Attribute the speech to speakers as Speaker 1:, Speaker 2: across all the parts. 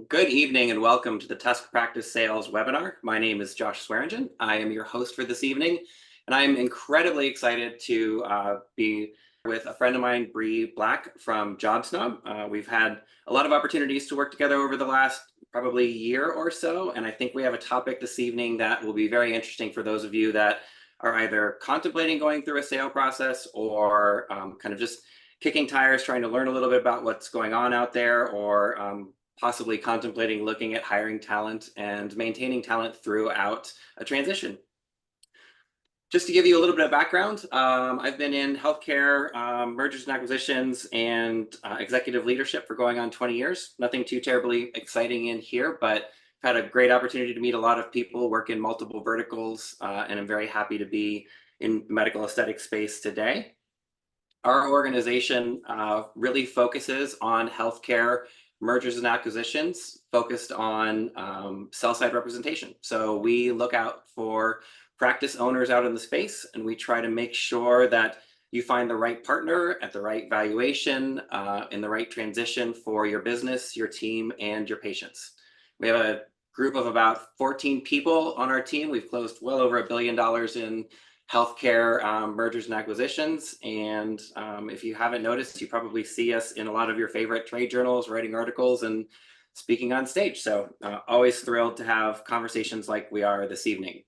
Speaker 1: Good evening and welcome to the TUSK Practice Sales webinar. My name is Josh Swearingen. I am your host for this evening, and I'm incredibly excited to be with a friend of mine, Bree Black from JobSnob. We've had a lot of opportunities to work together over the last probably year or so, and I think we have a topic this evening that will be very interesting for those of you that are either contemplating going through a sale process or kind of just kicking tires, trying to learn a little bit about what's going on out there, or possibly contemplating looking at hiring talent and maintaining talent throughout a transition. Just to give you a little bit of background, I've been in healthcare, mergers and acquisitions, and executive leadership for going on 20 years. Nothing too terribly exciting in here, but I've had a great opportunity to meet a lot of people, work in multiple verticals, and I'm very happy to be in the medical aesthetic space today. Our organization really focuses on healthcare mergers and acquisitions, focused on sell-side representation. So we look out for practice owners out in the space, and we try to make sure that you find the right partner at the right valuation, in the right transition for your business, your team, and your patients. We have a group of about 14 people on our team. We've closed well over $1 billion in healthcare mergers and acquisitions. And if you haven't noticed, you probably see us in a lot of your favorite trade journals, writing articles and speaking on stage. So always thrilled to have conversations like we are this evening.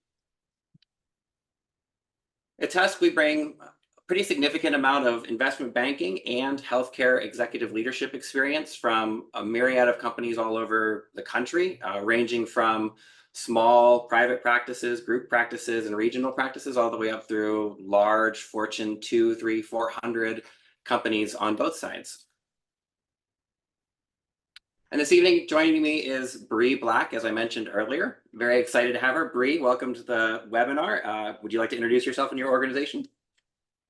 Speaker 1: At TUSK, we bring a pretty significant amount of investment banking and healthcare executive leadership experience from a myriad of companies all over the country, ranging from small private practices, group practices, and regional practices, all the way up through large Fortune 2, 3, 400 companies on both sides. And this evening, joining me is Bree Black, as I mentioned earlier. Very excited to have her. Bree, welcome to the webinar. Would you like to introduce yourself and your organization?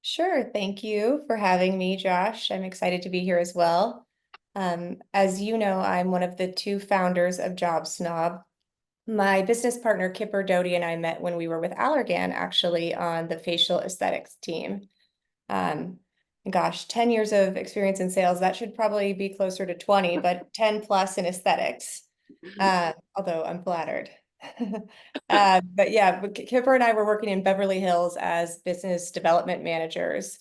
Speaker 2: Sure. Thank you for having me, Josh. I'm excited to be here as well. As you know, I'm one of the two founders of JobSnob. My business partner, Kipper Doty, and I met when we were with Allergan, actually, on the facial aesthetics team. Gosh, 10 years of experience in sales, that should probably be closer to 20, but 10 plus in aesthetics, although I'm flattered. But yeah, Kipper and I were working in Beverly Hills as business development managers,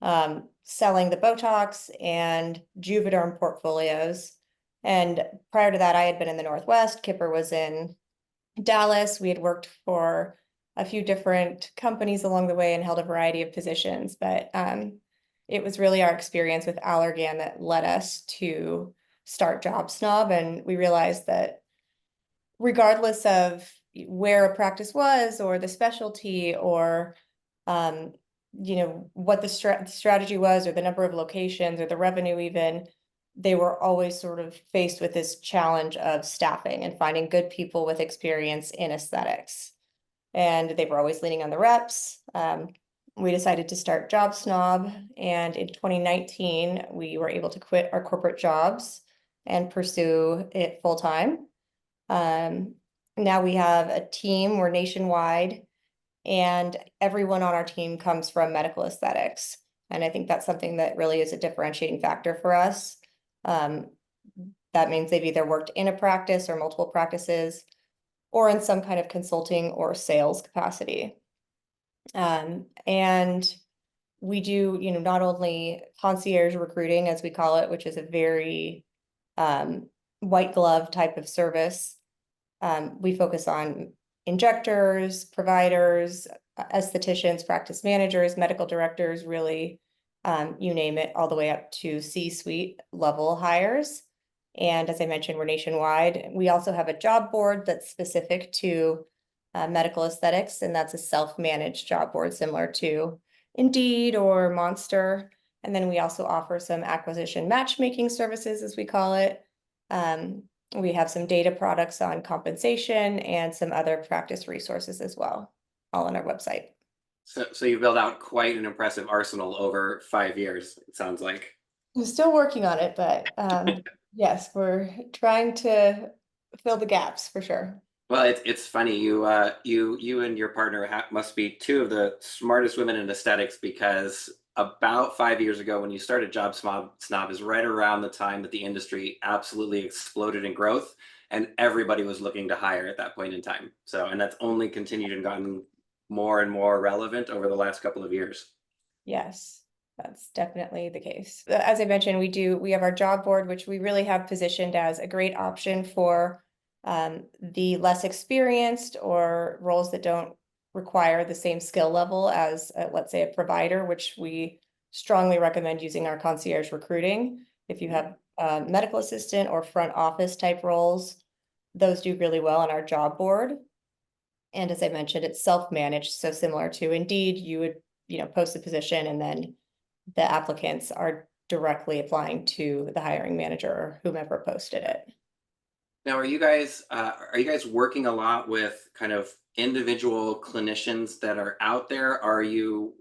Speaker 2: selling the Botox and Juvederm portfolios. And prior to that, I had been in the Northwest. Kipper was in Dallas. We had worked for a few different companies along the way and held a variety of positions. But it was really our experience with Allergan that led us to start JobSnob. And we realized that regardless of where a practice was or the specialty or what the strategy was or the number of locations or the revenue even, they were always sort of faced with this challenge of staffing and finding good people with experience in aesthetics. And they were always leaning on the reps. We decided to start JobSnob, and in 2019, we were able to quit our corporate jobs and pursue it full time. Now we have a team, we're nationwide, and everyone on our team comes from medical aesthetics. And I think that's something that really is a differentiating factor for us. That means they've either worked in a practice or multiple practices, or in some kind of consulting or sales capacity. And we do, not only concierge recruiting, as we call it, which is a very white glove type of service. We focus on injectors, providers, estheticians, practice managers, medical directors, really, you name it, all the way up to C-suite level hires. And as I mentioned, we're nationwide. We also have a job board that's specific to medical aesthetics, and that's a self-managed job board similar to Indeed or Monster. And then we also offer some acquisition matchmaking services, as we call it. We have some data products on compensation and some other practice resources as well, all on our website.
Speaker 1: So you built out quite an impressive arsenal over 5 years, it sounds like.
Speaker 2: I'm still working on it, but yes, we're trying to fill the gaps for sure.
Speaker 1: Well, it's funny. You and your partner must be two of the smartest women in aesthetics, because about 5 years ago when you started Snob is right around the time that the industry absolutely exploded in growth and everybody was looking to hire at that point in time. So, and that's only continued and gotten more and more relevant over the last couple of years.
Speaker 2: Yes, that's definitely the case. As I mentioned, we have our job board, which we really have positioned as a great option for the less experienced or roles that don't require the same skill level as, let's say, a provider, which we strongly recommend using our concierge recruiting. If you have medical assistant or front office type roles, those do really well on our job board. And as I mentioned, it's self-managed, so similar to Indeed, you would, post the position and then the applicants are directly applying to the hiring manager or whomever posted it.
Speaker 1: Now, are you guys working a lot with kind of individual clinicians that are out there? Are you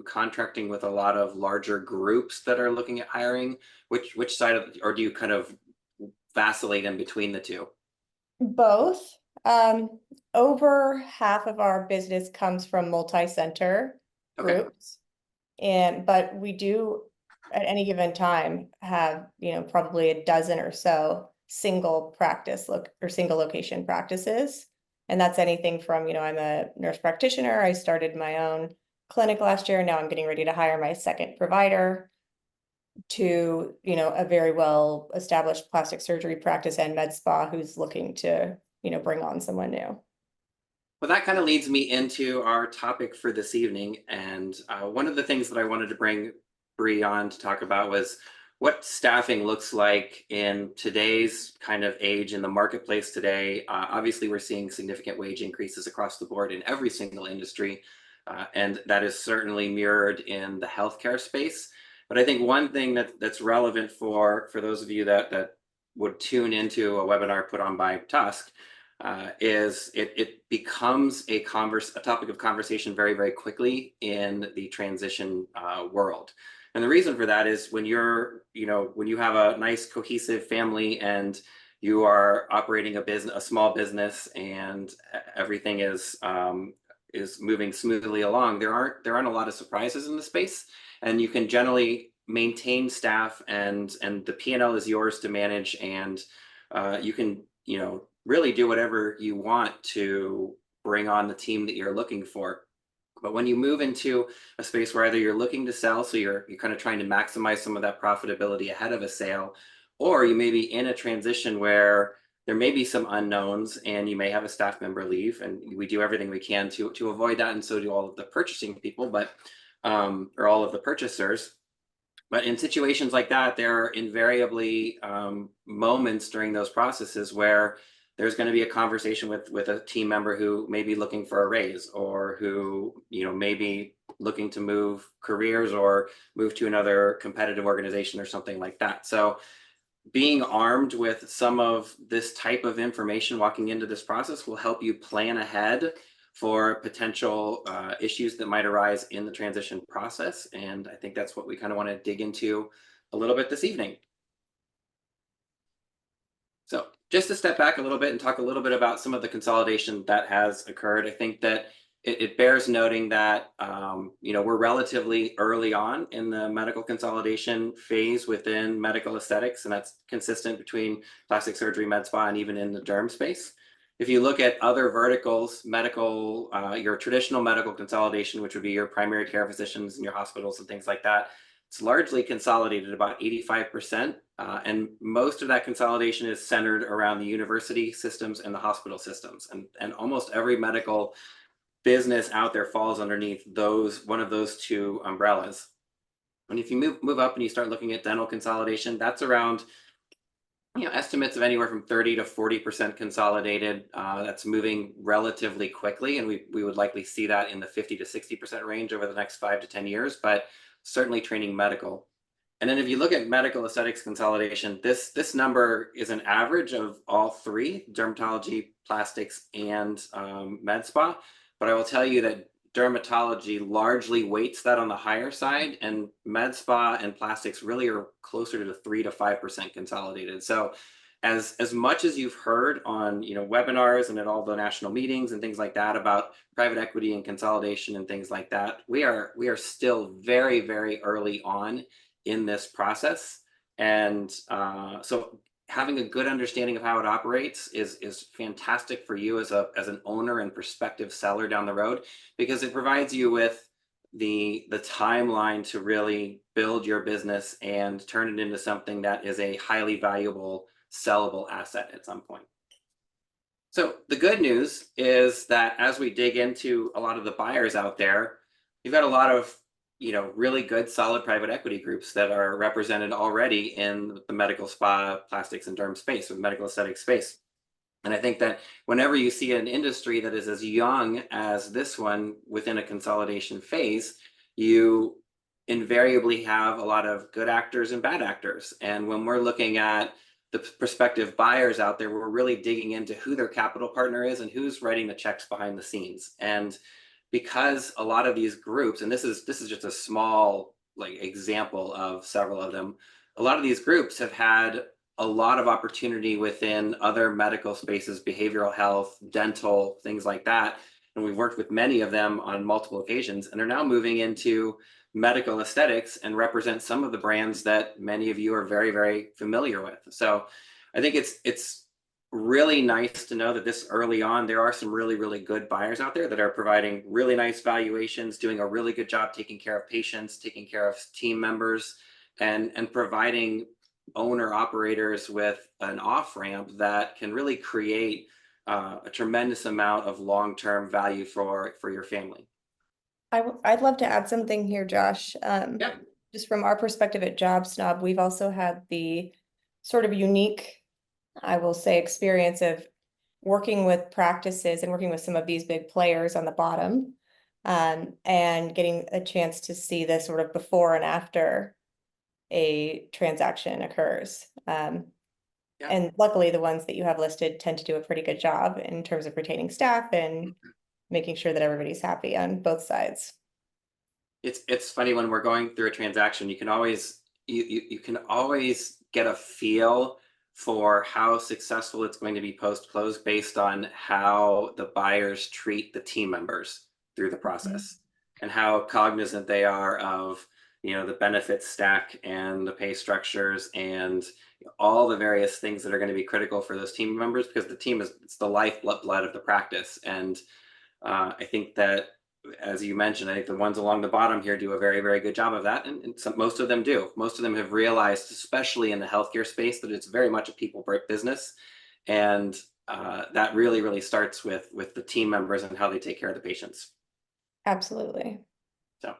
Speaker 1: contracting with a lot of larger groups that are looking at hiring? Which side of, or do you kind of vacillate in between the two?
Speaker 2: Both. Over half of our business comes from multi-center
Speaker 1: Okay.
Speaker 2: groups. But we do at any given time have, probably a dozen or so single practice look or single location practices. And that's anything from, I'm a nurse practitioner. I started my own clinic last year. Now I'm getting ready to hire my second provider to, a very well established plastic surgery practice and med spa who's looking to, bring on someone new.
Speaker 1: Well, that kind of leads me into our topic for this evening. And one of the things that I wanted to bring Bree on to talk about was what staffing looks like in today's kind of age in the marketplace today. Obviously, we're seeing significant wage increases across the board in every single industry. And that is certainly mirrored in the healthcare space. But I think one thing that's relevant for those of you that would tune into a webinar put on by TUSK is it becomes a topic of conversation very, very quickly in the transition world. And the reason for that is when when you have a nice cohesive family and you are operating a small business, and everything is moving smoothly along, there aren't a lot of surprises in the space, and you can generally maintain staff, and the P&L is yours to manage, and you can really do whatever you want to bring on the team that you're looking for. But when you move into a space where either you're looking to sell, so you're kind of trying to maximize some of that profitability ahead of a sale, or you may be in a transition where there may be some unknowns and you may have a staff member leave, and we do everything we can to avoid that, and so do all of the purchasing people, but or all of the purchasers. But in situations like that, there are invariably moments during those processes where there's going to be a conversation with a team member who may be looking for a raise, or who may be looking to move careers or move to another competitive organization or something like that. So being armed with some of this type of information walking into this process will help you plan ahead for potential issues that might arise in the transition process. And I think that's what we kind of want to dig into a little bit this evening. So just to step back a little bit and talk a little bit about some of the consolidation that has occurred, I think that it bears noting that we're relatively early on in the medical consolidation phase within medical aesthetics, and that's consistent between plastic surgery, med spa, and even in the derm space. If you look at other verticals, your traditional medical consolidation, which would be your primary care physicians and your hospitals and things like that, it's largely consolidated about 85%. And most of that consolidation is centered around the university systems and the hospital systems. And almost every medical business out there falls underneath one of those two umbrellas. And if you move up and you start looking at dental consolidation, that's around estimates of anywhere from 30 to 40% consolidated. That's moving relatively quickly, and we would likely see that in the 50 to 60% range over the next 5 to 10 years, but certainly training medical. And then if you look at medical aesthetics consolidation, this number is an average of all three: dermatology, plastics, and med spa. But I will tell you that dermatology largely weights that on the higher side, and med spa and plastics really are closer to the 3 to 5% consolidated. So as much as you've heard on webinars and at all the national meetings and things like that about private equity and consolidation and things like that, we are still very, very early on in this process. And so having a good understanding of how it operates is fantastic for you as an owner and prospective seller down the road, because it provides you with the timeline to really build your business and turn it into something that is a highly valuable sellable asset at some point. So the good news is that as we dig into a lot of the buyers out there, you've got a lot of really good solid private equity groups that are represented already in the medical spa, plastics and derm space, or medical aesthetic space. And I think that whenever you see an industry that is as young as this one within a consolidation phase, you invariably have a lot of good actors and bad actors. And when we're looking at the prospective buyers out there, we're really digging into who their capital partner is and who's writing the checks behind the scenes. And because a lot of these groups, and this is just a small like example of several of them, a lot of these groups have had a lot of opportunity within other medical spaces, behavioral health, dental, things like that. And we've worked with many of them on multiple occasions, and they're now moving into medical aesthetics and represent some of the brands that many of you are very, very familiar with. So I think it's really nice to know that this early on, there are some really, really good buyers out there that are providing really nice valuations, doing a really good job taking care of patients, taking care of team members, and providing owner operators with an off ramp that can really create a tremendous amount of long-term value for your family.
Speaker 2: I'd love to add something here, Josh.
Speaker 1: Yeah.
Speaker 2: Just from our perspective at Job Snob, we've also had the sort of unique, I will say, experience of working with practices and working with some of these big players on the bottom, and getting a chance to see this sort of before and after a transaction occurs.
Speaker 1: Yeah.
Speaker 2: And luckily, the ones that you have listed tend to do a pretty good job in terms of retaining staff and making sure that everybody's happy on both sides.
Speaker 1: It's funny when we're going through a transaction, you can always get a feel for how successful it's going to be post close based on how the buyers treat the team members through the
Speaker 2: Mhm.
Speaker 1: process and how cognizant they are of the benefit stack and the pay structures and all the various things that are going to be critical for those team members, because the team is it's the lifeblood of the practice. And I think that, as you mentioned, I think the ones along the bottom here do a very, very good job of that. And most of them do. Most of them have realized, especially in the healthcare space, that it's very much a people business. And that really, really starts with the team members and how they take care of the patients.
Speaker 2: Absolutely.
Speaker 1: So.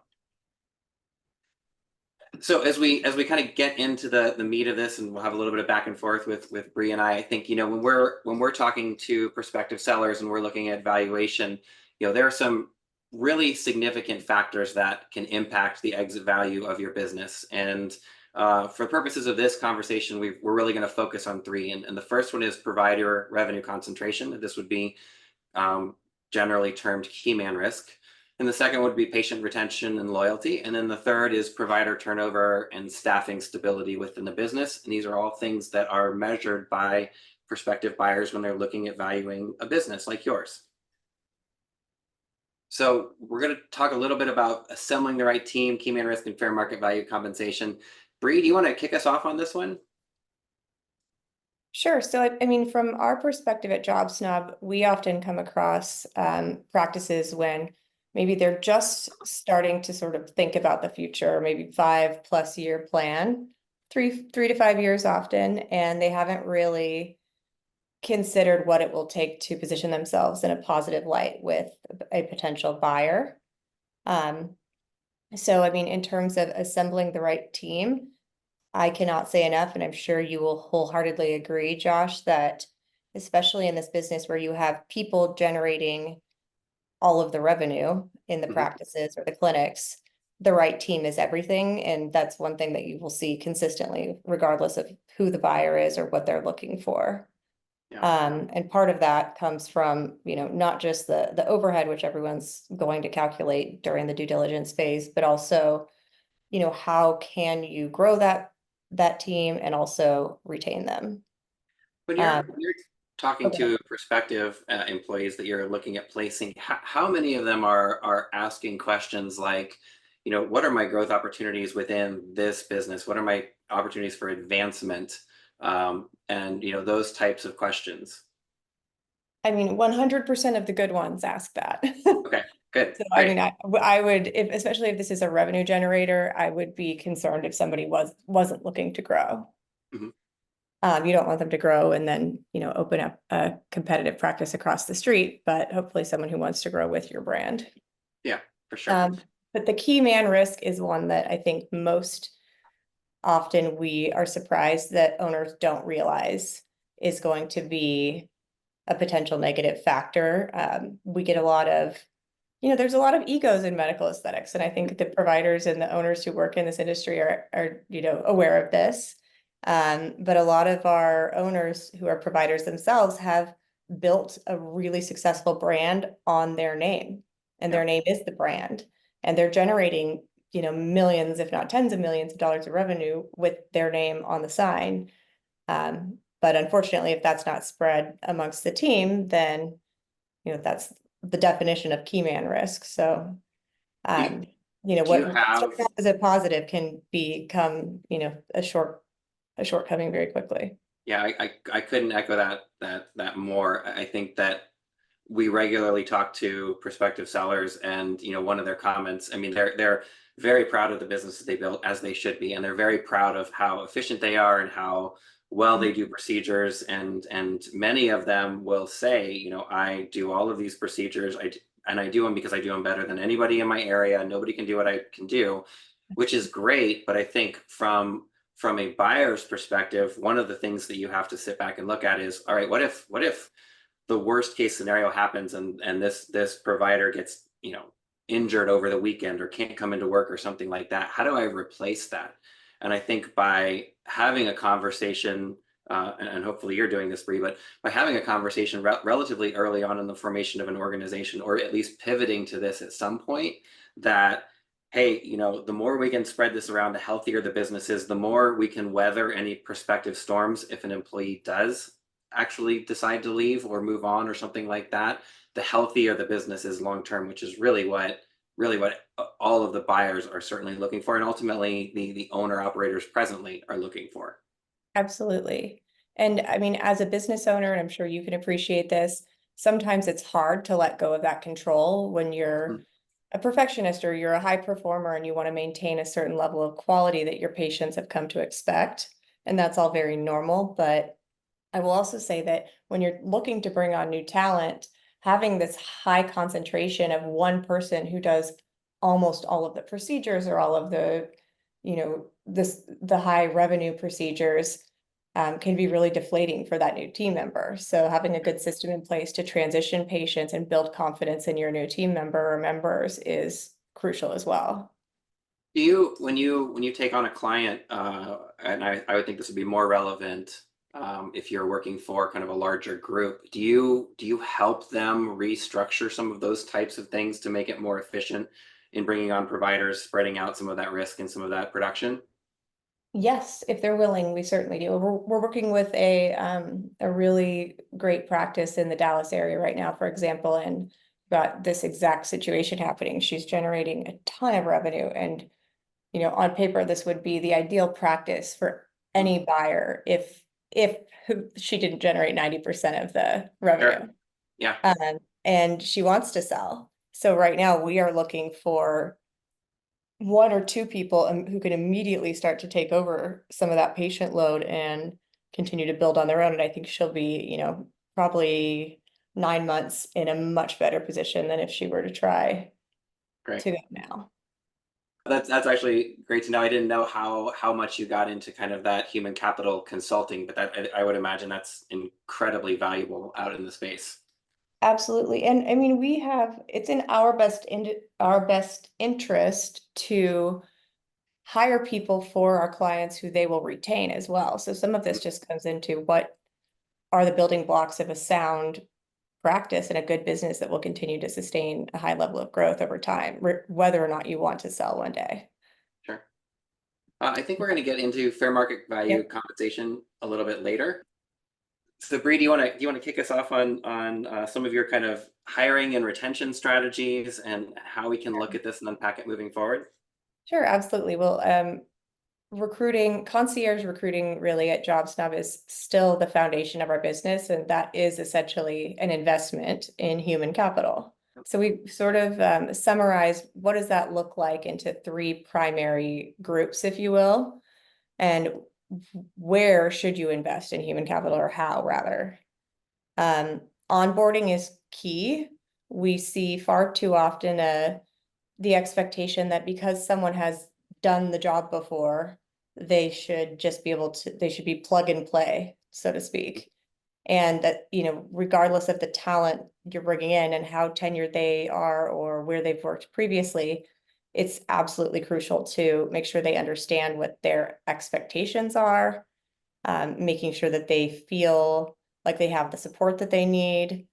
Speaker 1: So as we kind of get into the meat of this, and we'll have a little bit of back and forth with Bree and I think when we're talking to prospective sellers and we're looking at valuation, there are some really significant factors that can impact the exit value of your business. And for purposes of this conversation, we're really going to focus on three. And the first one is provider revenue concentration. This would be um, generally termed key man risk. And the second would be patient retention and loyalty. And then the third is provider turnover and staffing stability within the business. And these are all things that are measured by prospective buyers when they're looking at valuing a business like yours. So we're going to talk a little bit about assembling the right team, key man risk, and fair market value compensation. Bree, do you want to kick us off on this one?
Speaker 2: Sure. So, I mean, from our perspective at Job Snob, we often come across practices when maybe they're just starting to sort of think about the future, maybe 5+ year plan, three to 5 years often, and they haven't really considered what it will take to position themselves in a positive light with a potential buyer. So, I mean, in terms of assembling the right team, I cannot say enough, and I'm sure you will wholeheartedly agree, Josh, that especially in this business where you have people generating all of the revenue in the
Speaker 1: Mhm.
Speaker 2: practices or the clinics, the right team is everything. And that's one thing that you will see consistently, regardless of who the buyer is or what they're looking for.
Speaker 1: Yeah.
Speaker 2: And part of that comes from, not just the overhead, which everyone's going to calculate during the due diligence phase, but also, how can you grow that team and also retain them?
Speaker 1: When you're talking
Speaker 2: Okay.
Speaker 1: to prospective employees that you're looking at placing, how many of them are asking questions like, what are my growth opportunities within this business? What are my opportunities for advancement? And those types of questions.
Speaker 2: I mean, 100% of the good ones ask that.
Speaker 1: Okay, good,
Speaker 2: So, I
Speaker 1: great.
Speaker 2: mean, I would, if, especially if this is a revenue generator, I would be concerned if somebody wasn't looking to grow.
Speaker 1: Mhm.
Speaker 2: You don't want them to grow and then, open up a competitive practice across the street, but hopefully someone who wants to grow with your brand.
Speaker 1: Yeah, for sure.
Speaker 2: Um, but the key man risk is one that I think most often we are surprised that owners don't realize is going to be a potential negative factor. We get a lot of, there's a lot of egos in medical aesthetics, and I think the providers and the owners who work in this industry are aware of this. But a lot of our owners who are providers themselves have built a really successful brand on their name, and
Speaker 1: Yeah.
Speaker 2: their name is the brand, and they're generating, millions, if not tens of millions of dollars of revenue with their name on the sign. But unfortunately, if that's not spread amongst the team, then that's the definition of key man risk. So,
Speaker 1: Do you,
Speaker 2: um,
Speaker 1: do you
Speaker 2: what
Speaker 1: have
Speaker 2: starts out as a positive can become, a shortcoming very quickly.
Speaker 1: Yeah, I couldn't echo that more. I think that we regularly talk to prospective sellers, and one of their comments, I mean, they're very proud of the businesses they built, as they should be, and they're very proud of how efficient they are and how well they do procedures, and many of them will say, I do all of these procedures, and I do them because I do them better than anybody in my area. Nobody can do what I can do, which is great. But I think from a buyer's perspective, one of the things that you have to sit back and look at is, all right, what if the worst case scenario happens, and this provider gets injured over the weekend or can't come into work or something like that? How do I replace that? And I think by having a conversation, and hopefully you're doing this, Bree, but by having a conversation relatively early on in the formation of an organization, or at least pivoting to this at some point, that hey, the more we can spread this around, the healthier the business is, the more we can weather any prospective storms if an employee does actually decide to leave or move on or something like that, the healthier the business is long term, which is really what all of the buyers are certainly looking for, and ultimately the owner operators presently are looking for.
Speaker 2: Absolutely. And I mean, as a business owner, and I'm sure you can appreciate this, sometimes it's hard to let go of that control when you're
Speaker 1: Mhm.
Speaker 2: a perfectionist or you're a high performer and you want to maintain a certain level of quality that your patients have come to expect. And that's all very normal. But I will also say that when you're looking to bring on new talent, having this high concentration of one person who does almost all of the procedures or all of the, the high revenue procedures, can be really deflating for that new team member. So having a good system in place to transition patients and build confidence in your new team member or members is crucial as well.
Speaker 1: Do you when you take on a client, and I would think this would be more relevant if you're working for kind of a larger group, do you help them restructure some of those types of things to make it more efficient in bringing on providers, spreading out some of that risk and some of that production?
Speaker 2: Yes, if they're willing, we certainly do. We're working with a really great practice in the Dallas area right now, for example, and got this exact situation happening. She's generating a ton of revenue, and on paper, this would be the ideal practice for
Speaker 1: Mm,
Speaker 2: any buyer if she didn't generate 90% of the
Speaker 1: sure.
Speaker 2: revenue.
Speaker 1: Yeah.
Speaker 2: And she wants to sell. So right now we are looking for one or two people who can immediately start to take over some of that patient load and continue to build on their own. And I think she'll be, probably 9 months in a much better position than if she were to try
Speaker 1: Great.
Speaker 2: to go now.
Speaker 1: That's actually great to know. I didn't know how much you got into kind of that human capital consulting, but that I would imagine that's incredibly valuable out in the space.
Speaker 2: Absolutely. And I mean, it's in our best interest to hire people for our clients who they will retain as well. So some of this just comes into what are the building blocks of a sound practice and a good business that will continue to sustain a high level of growth over time, whether or not you want to sell one day.
Speaker 1: Sure. I think we're going to get into fair market value
Speaker 2: Yep.
Speaker 1: compensation a little bit later. So Bree, do you want to kick us off on some of your kind of hiring and retention strategies and how we can look at this and unpack it moving forward?
Speaker 2: Sure, absolutely. Well, concierge recruiting really at JobSnob is still the foundation of our business, and that is essentially an investment in human capital. So we sort of summarize what does that look like into three primary groups, if you will, and where should you invest in human capital, or how rather. Onboarding is key. We see far too often the expectation that because someone has done the job before, they should just be able to, they should be plug and play, so to speak. And that, regardless of the talent you're bringing in and how tenured they are or where they've worked previously, it's absolutely crucial to make sure they understand what their expectations are, making sure that they feel like they have the support that they need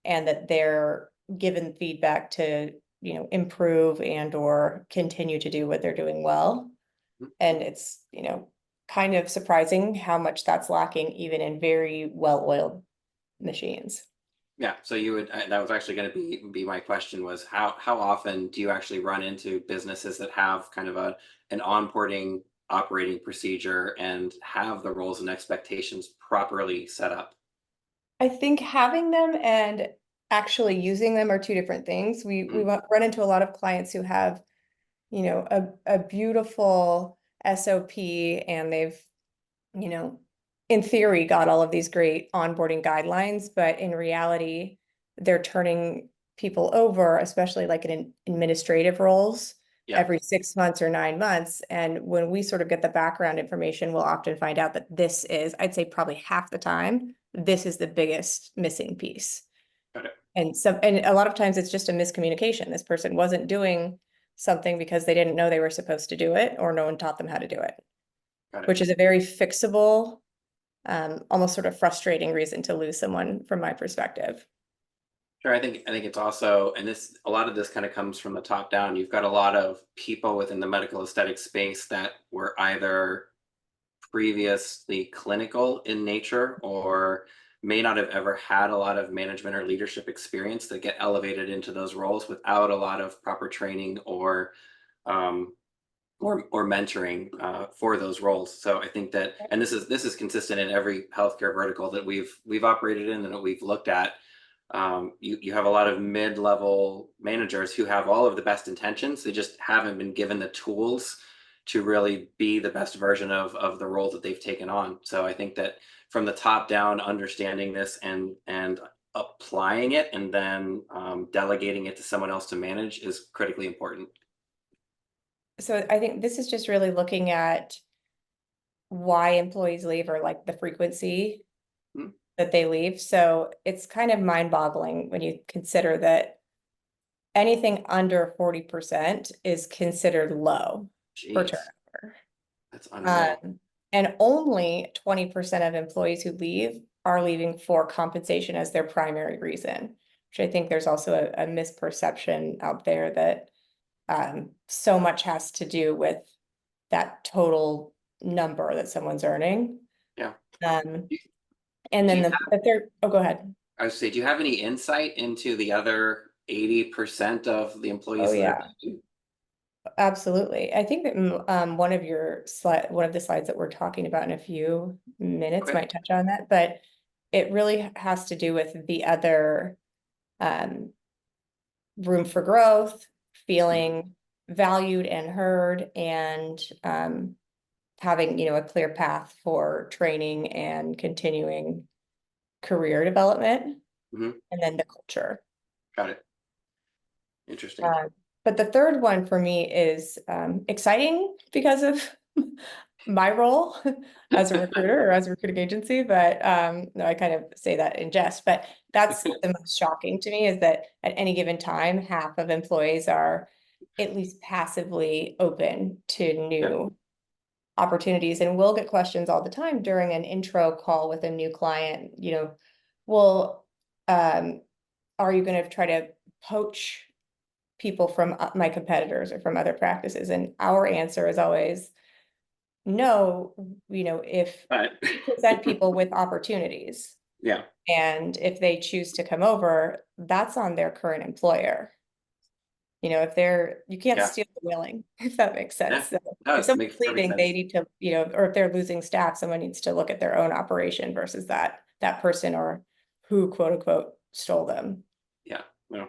Speaker 2: and that they're given feedback to, improve and or continue to do what they're doing well. And it's, kind of surprising how much that's lacking even in very well-oiled machines.
Speaker 1: Yeah, so you would that was actually going to be my question was how often do you actually run into businesses that have kind of an onboarding operating procedure and have the roles and expectations properly set up?
Speaker 2: I think having them and actually using them are two different things. We
Speaker 1: Mhm.
Speaker 2: run into a lot of clients who have, a beautiful SOP, and they've, you know, in theory got all of these great onboarding guidelines, but in reality, they're turning people over, especially like in administrative roles,
Speaker 1: Yeah,
Speaker 2: every 6 months or 9 months. And when we sort of get the background information, we'll often find out that this is, I'd say probably half the time, this is the biggest missing piece.
Speaker 1: got it,
Speaker 2: And a lot of times it's just a miscommunication. This person wasn't doing something because they didn't know they were supposed to do it, or no one taught them how to do it,
Speaker 1: got it.
Speaker 2: which is a very fixable, almost sort of frustrating reason to lose someone from my perspective.
Speaker 1: Sure, I think it's also, and this a lot of this kind of comes from the top down. You've got a lot of people within the medical aesthetic space that were either previously clinical in nature or may not have ever had a lot of management or leadership experience that get elevated into those roles without a lot of proper training um, or mentoring for those roles. So I think that, and this is consistent in every healthcare vertical that we've operated in and that we've looked at. You have a lot of mid-level managers who have all of the best intentions. They just haven't been given the tools to really be the best version of the role that they've taken on. So I think that from the top down, understanding this and applying it and then delegating it to someone else to manage is critically important.
Speaker 2: So I think this is just really looking at why employees leave, or like the frequency
Speaker 1: Hmm.
Speaker 2: that they leave. So it's kind of mind-boggling when you consider that anything under 40% is considered low for
Speaker 1: Jeez,
Speaker 2: turnover.
Speaker 1: that's unreal.
Speaker 2: Um, and only 20% of employees who leave are leaving for compensation as their primary reason, which I think there's also a misperception out there that so much has to do with that total number that someone's earning.
Speaker 1: Yeah.
Speaker 2: Um,
Speaker 1: Do
Speaker 2: and
Speaker 1: do
Speaker 2: then
Speaker 1: you
Speaker 2: the third, oh, go ahead.
Speaker 1: I would say, do you have any insight into the other 80% of the
Speaker 2: Oh,
Speaker 1: employees that are
Speaker 2: yeah,
Speaker 1: leaving?
Speaker 2: absolutely. I think that one of the slides that we're talking about in a few minutes
Speaker 1: Okay.
Speaker 2: might touch on that, but it really has to do with the other um, room for growth,
Speaker 1: Mhm.
Speaker 2: feeling valued and heard, and having, a clear path for training and continuing career development,
Speaker 1: Mhm.
Speaker 2: and then the culture.
Speaker 1: Got it. Interesting.
Speaker 2: Uh, but the third one for me is exciting because of my role as a recruiter or as a recruiting agency. But no, I kind of say that in jest. But that's the most shocking to me, is that at any given time, half of employees are at least passively open to
Speaker 1: Yeah.
Speaker 2: new opportunities. And we'll get questions all the time during an intro call with a new client, well, um, are you going to try to poach people from my competitors or from other practices? And our answer is always no, if
Speaker 1: But
Speaker 2: we present people with opportunities.
Speaker 1: Yeah.
Speaker 2: And if they choose to come over, that's on their current employer. If you can't
Speaker 1: Yeah.
Speaker 2: steal the willing, if that makes
Speaker 1: Yeah.
Speaker 2: sense. So
Speaker 1: No,
Speaker 2: if
Speaker 1: it
Speaker 2: someone's
Speaker 1: makes perfect
Speaker 2: leaving, they
Speaker 1: sense.
Speaker 2: need to, or if they're losing staff, someone needs to look at their own operation versus that person or who quote unquote stole them.
Speaker 1: Yeah. No,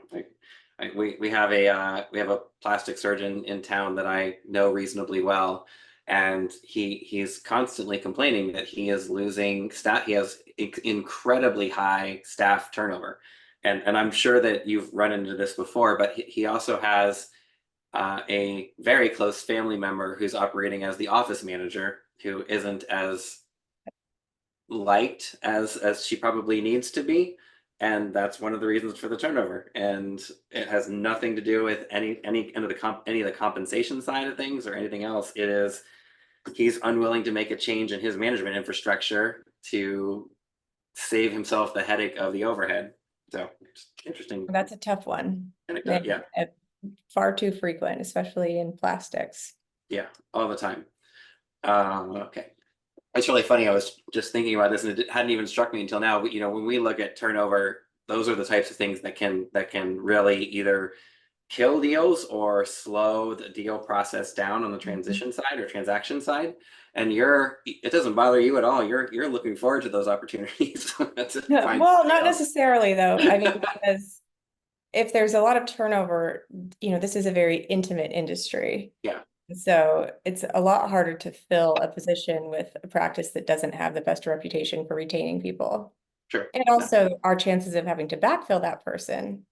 Speaker 1: we have a plastic surgeon in town that I know reasonably well, and he's constantly complaining that he is losing staff. He has incredibly high staff turnover, and I'm sure that you've run into this before. But he also has a very close family member who's operating as the office manager, who isn't as liked as she probably needs to be, and that's one of the reasons for the turnover. And it has nothing to do with any of the compensation side of things or anything else. It is he's unwilling to make a change in his management infrastructure to save himself the headache of the overhead. So it's interesting
Speaker 2: That's a tough one.
Speaker 1: anecdote.
Speaker 2: And
Speaker 1: Yeah.
Speaker 2: far too frequent, especially in plastics.
Speaker 1: Yeah, all the time. Okay. It's really funny. I was just thinking about this, and it hadn't even struck me until now. But when we look at turnover, those are the types of things that can really either kill deals or slow the deal process down on the
Speaker 2: Mhm.
Speaker 1: transition side or transaction side. And it doesn't bother you at all. You're looking forward to those opportunities to
Speaker 2: Yeah,
Speaker 1: find
Speaker 2: well,
Speaker 1: somebody
Speaker 2: not
Speaker 1: else.
Speaker 2: necessarily though. I mean, because if there's a lot of turnover, this is a very intimate industry.
Speaker 1: Yeah,
Speaker 2: So it's a lot harder to fill a position with a practice that doesn't have the best reputation for retaining people.
Speaker 1: sure.
Speaker 2: And
Speaker 1: No,
Speaker 2: also our chances of having to backfill that person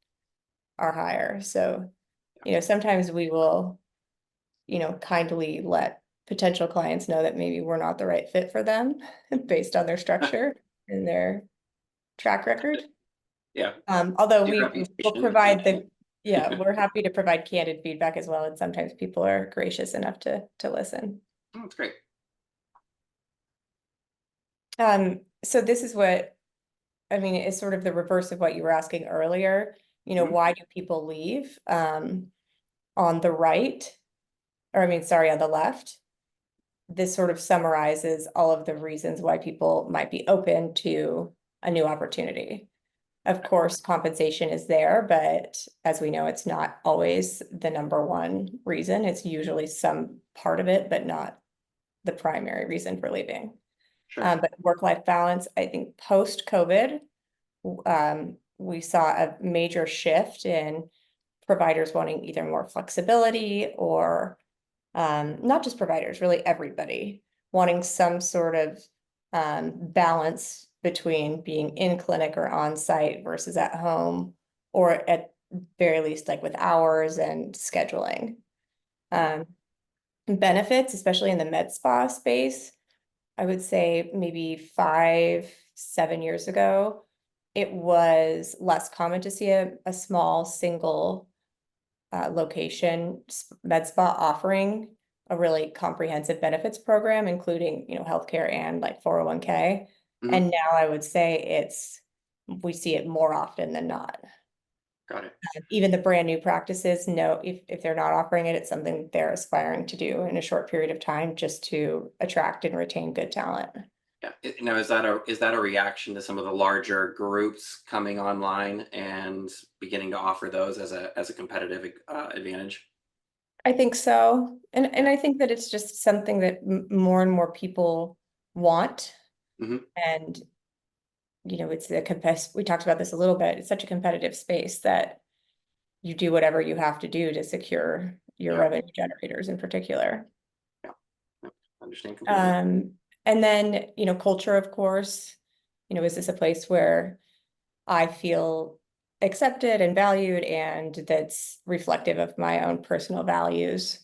Speaker 2: are higher. So, sometimes we will, kindly let potential clients know that maybe we're not the right fit for them based on their structure and their track record.
Speaker 1: yeah,
Speaker 2: Although
Speaker 1: good
Speaker 2: we will
Speaker 1: reputation.
Speaker 2: provide yeah, we're happy to provide candid feedback as well. And sometimes people are gracious enough to listen.
Speaker 1: Oh, that's great.
Speaker 2: So this is what, I mean, it's sort of the reverse of what you were asking earlier.
Speaker 1: Mhm.
Speaker 2: Why do people leave? On the right, or I mean, sorry, on the left, this sort of summarizes all of the reasons why people might be open to a new opportunity. Of course, compensation is there, but as we know, it's not always the number one reason. It's usually some part of it, but not the primary reason for leaving.
Speaker 1: Sure.
Speaker 2: But work-life balance, I think post-COVID, we saw a major shift in providers wanting either more flexibility or not just providers, really everybody wanting some sort of balance between being in clinic or on site versus at home, or at very least like with hours and scheduling. Um, benefits, especially in the med spa space, I would say maybe 5, 7 years ago, it was less common to see a small single location med spa offering a really comprehensive benefits program, including, healthcare and like 401(k).
Speaker 1: Mhm.
Speaker 2: And now I would say we see it more often than not.
Speaker 1: Got it.
Speaker 2: Even the brand new practices know if they're not offering it, it's something they're aspiring to do in a short period of time just to attract and retain good talent.
Speaker 1: Yeah. Now, is that a reaction to some of the larger groups coming online and beginning to offer those as a competitive advantage?
Speaker 2: I think so. And
Speaker 1: Yeah.
Speaker 2: I think that it's just something that more and more people want.
Speaker 1: Hmm.
Speaker 2: And it's we talked about this a little bit. It's such a competitive space that you do whatever you have to do to secure your
Speaker 1: Yeah.
Speaker 2: revenue generators in particular.
Speaker 1: Yeah. Yeah. Understand completely.
Speaker 2: Um, and then, culture, of course, is this a place where I feel accepted and valued and that's reflective of my own personal values?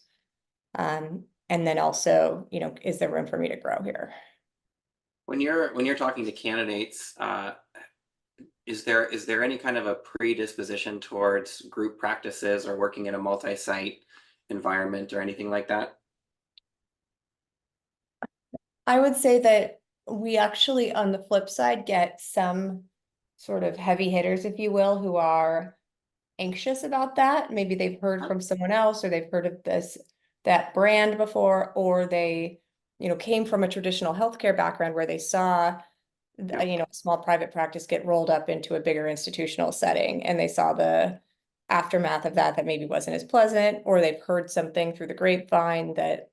Speaker 2: And then also, is there room for me to grow here?
Speaker 1: When you're talking to candidates, is there any kind of a predisposition towards group practices or working in a multi-site environment or anything like that?
Speaker 2: I would say that we actually, on the flip side, get some sort of heavy hitters, if you will, who are anxious about that. Maybe they've heard
Speaker 1: Huh?
Speaker 2: from someone else, or they've heard of that brand before, or they, came from a traditional healthcare background where they saw
Speaker 1: Yeah.
Speaker 2: a small private practice get rolled up into a bigger institutional setting, and they saw the aftermath of that maybe wasn't as pleasant, or they've heard something through the grapevine that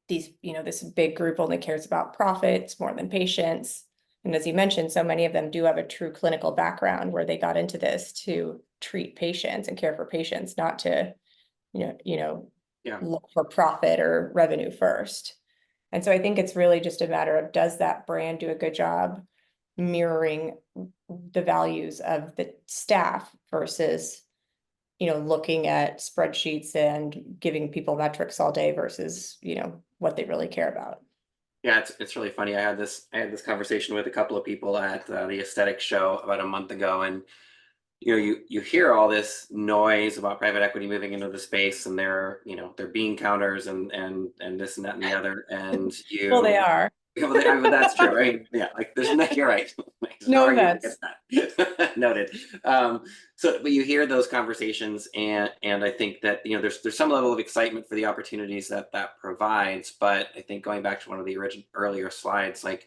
Speaker 2: this big group only cares about profits more than patients. And as you mentioned, so many of them do have a true clinical background where they got into this to treat patients and care for patients, not to,
Speaker 1: Yeah.
Speaker 2: look for profit or revenue first. And so I think it's really just a matter of, does that brand do a good job mirroring the values of the staff versus, looking at spreadsheets and giving people metrics all day versus, what they really care about.
Speaker 1: Yeah, it's really funny. I had this conversation with a couple of people at the aesthetic show about a month ago, and you hear all this noise about private equity moving into the space, and their bean counters and this and that and the other, and
Speaker 2: Well, they are.
Speaker 1: I mean, that's true. I mean, yeah, like there's no, you're right. There's no
Speaker 2: No
Speaker 1: argument
Speaker 2: offense.
Speaker 1: against that. Noted. But you hear those conversations, and I think that there's some level of excitement for the opportunities that provides. But I think going back to one of the earlier slides, like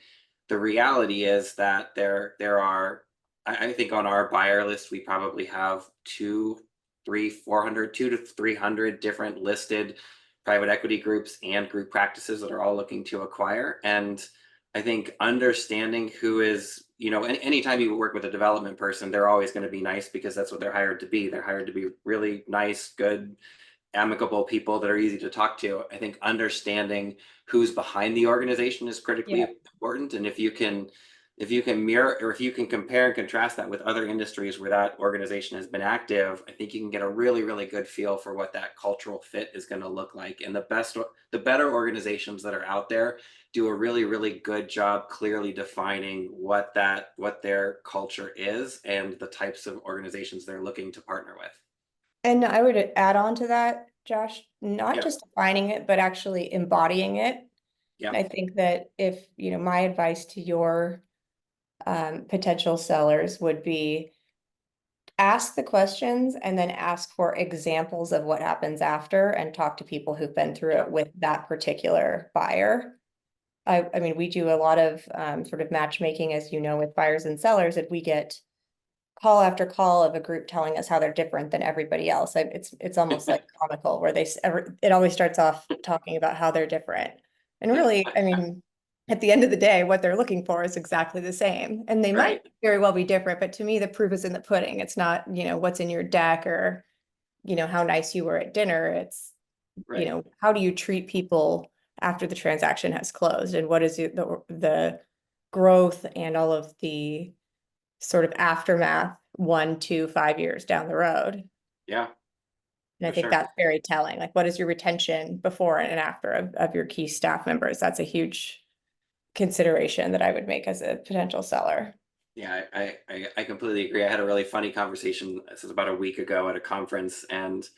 Speaker 1: the reality is that there are. I think on our buyer list we probably have 200 to 300 different listed private equity groups and group practices that are all looking to acquire. And I think understanding who is, anytime you work with a development person, they're always going to be nice because that's what they're hired to be. They're hired to be really nice, good, amicable people that are easy to talk to. I think understanding who's behind the organization is critically
Speaker 2: Yeah.
Speaker 1: important. And if you can mirror, or if you can compare and contrast that with other industries where that organization has been active, I think you can get a really, really good feel for what that cultural fit is going to look like. And the better organizations that are out there do a really, really good job clearly defining what their culture is and the types of organizations they're looking to partner with.
Speaker 2: And I would add on to that, Josh, not
Speaker 1: Yeah.
Speaker 2: just defining it, but actually embodying it.
Speaker 1: Yeah.
Speaker 2: I think that if, my advice to your potential sellers would be, ask the questions and then ask for examples of what happens after, and talk to people who've been through
Speaker 1: Yeah.
Speaker 2: it with that particular buyer. I mean, we do a lot of sort of matchmaking, as you know, with buyers and sellers, and we get call after call of a group telling us how they're different than everybody else. It's almost like comical, where it always starts off talking about how they're different. And really, I mean, at the end of the day, what they're looking for is exactly the same. And they might
Speaker 1: Right.
Speaker 2: very well be different, but to me, the proof is in the pudding. It's not, what's in your deck, or, how nice you were at dinner. It's,
Speaker 1: Right.
Speaker 2: how do you treat people after the transaction has closed, and what is the growth and all of the sort of aftermath 1 to 5 years down the road.
Speaker 1: Yeah.
Speaker 2: And I
Speaker 1: For
Speaker 2: think
Speaker 1: sure.
Speaker 2: that's very telling. Like, what is your retention before and after of your key staff members? That's a huge consideration that I would make as a potential seller.
Speaker 1: Yeah, I completely agree. I had a really funny conversation. This was about a week ago at a conference, and